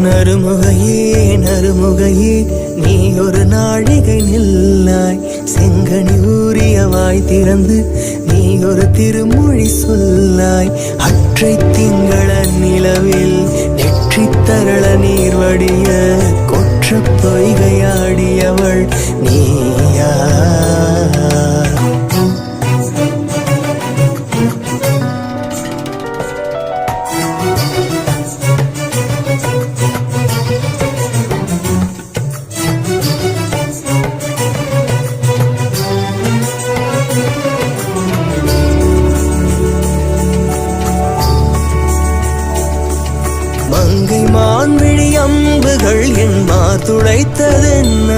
நறுமுகையே நறுமுகையே நீ ஒரு நாழிகை நில்லாய். செங்கனி ஊறிய வாய் திறந்து நீ ஒரு திருமொழி சொல்லாய். அற்றை திங்கள நிலவில் நெற்றி தரள நீர் வடிய கொற்ற பொய்கையாடியவள் நீயா? மங்கை மான்விழி அம்புகள் என் மார் துளைத்ததென்ன?